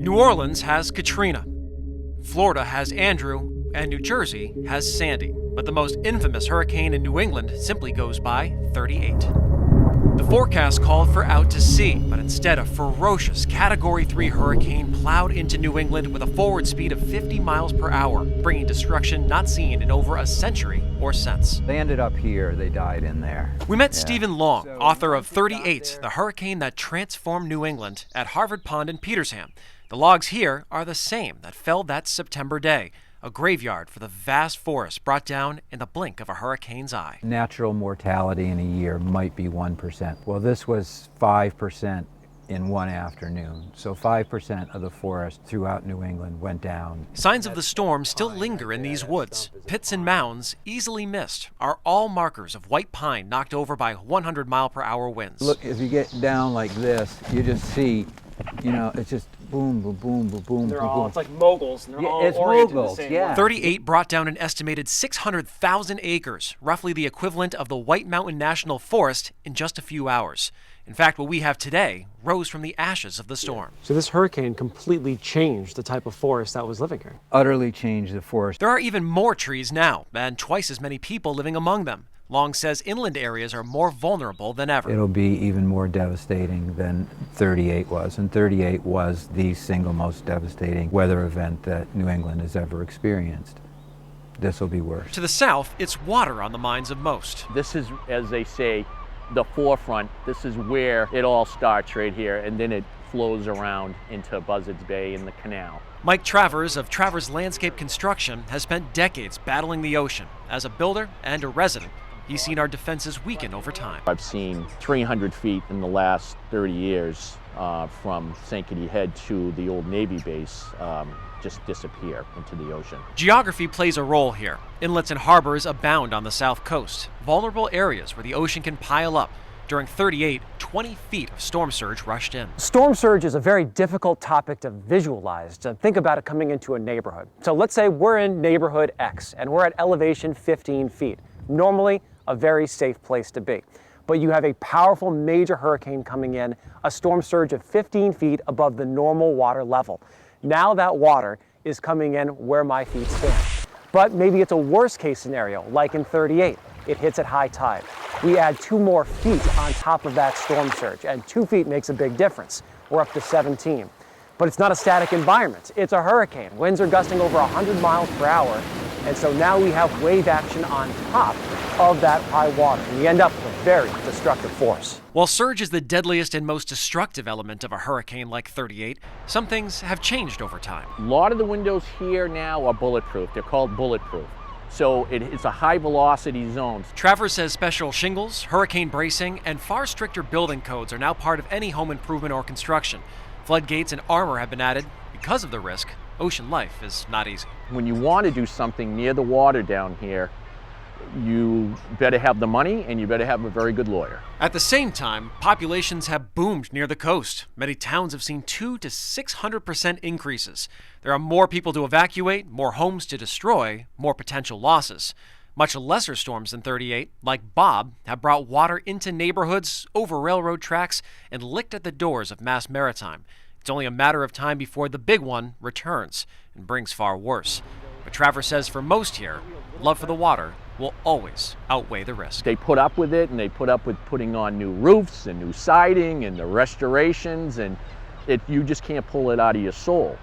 New Orleans has Katrina, Florida has Andrew, and New Jersey has Sandy. But the most infamous hurricane in New England simply goes by 38. The forecast called for out to sea, but instead a ferocious Category 3 hurricane plowed into New England with a forward speed of 50 miles per hour, bringing destruction not seen in over a century or since. They ended up here, they died in there. We met Stephen Long, author of 38, the hurricane that transformed New England, at Harvard Pond in Petersham. The logs here are the same that fell that September day, a graveyard for the vast forest brought down in the blink of a hurricane's eye. Natural mortality in a year might be 1%. Well, this was 5% in one afternoon. So 5% of the forest throughout New England went down. Signs of the storm still linger in these woods. Pits and mounds, easily missed, are all markers of white pine knocked over by 100-mile-per-hour winds. Look, if you get down like this, you just see, it's just boom, boom, boom, boom, boom, They're boom, all, boom. it's like moguls, and they're all it's oriented moguls, the same yeah. way. 38 brought down an estimated 600,000 acres, roughly the equivalent of the White Mountain National Forest, in just a few hours. In fact, what we have today rose from the ashes of the storm. So this hurricane completely changed the type of forest that was living here. Utterly changed the forest. There are even more trees now, and twice as many people living among them. Long says inland areas are more vulnerable than ever. It'll be even more devastating than 38 was, and 38 was the single most devastating weather event that New England has ever experienced. This will be worse. To the south, it's water on the minds of most. This is, as they say, the forefront. This is where it all starts right here, and then it flows around into Buzzards Bay and the canal. Mike Travers of Travers Landscape Construction has spent decades battling the ocean. As a builder and a resident, he's seen our defenses weaken over time. I've seen 300 feet in the last 30 years from Sankaty Head to the old Navy base just disappear into the ocean. Geography plays a role here. Inlets and harbors abound on the south coast, vulnerable areas where the ocean can pile up. During 38, 20 feet of storm surge rushed in. Storm surge is a very difficult topic to visualize, to think about it coming into a neighborhood. So let's say we're in neighborhood X and we're at elevation 15 feet. Normally, a very safe place to be. But you have a powerful major hurricane coming in, a storm surge of 15 feet above the normal water level. Now that water is coming in where my feet stand. But maybe it's a worst case scenario, like in 38. It hits at high tide. We add 2 more feet on top of that storm surge, and 2 feet makes a big difference. We're up to 17. But it's not a static environment. It's a hurricane. Winds are gusting over 100 miles per hour, and so now we have wave action on top of that high water, and we end up with very destructive force. While surge is the deadliest and most destructive element of a hurricane like 38, some things have changed over time. A lot of the windows here now are bulletproof. They're called bulletproof. So it's a high velocity zone. Travers says special shingles, hurricane bracing, and far stricter building codes are now part of any home improvement or construction. Floodgates and armor have been added because of the risk. Ocean life is not easy. When you want to do something near the water down here, you better have the money and you better have a very good lawyer. At the same time, populations have boomed near the coast. Many towns have seen 200% to 600% increases. There are more people to evacuate, more homes to destroy, more potential losses. Much lesser storms than 38, like Bob, have brought water into neighborhoods, over railroad tracks, and licked at the doors of Mass Maritime. It's only a matter of time before the big one returns and brings far worse. But Travers says for most here, love for the water will always outweigh the risk. They put up with it, and they put up with putting on new roofs and new siding and the restorations, and you just can't pull it out of your soul.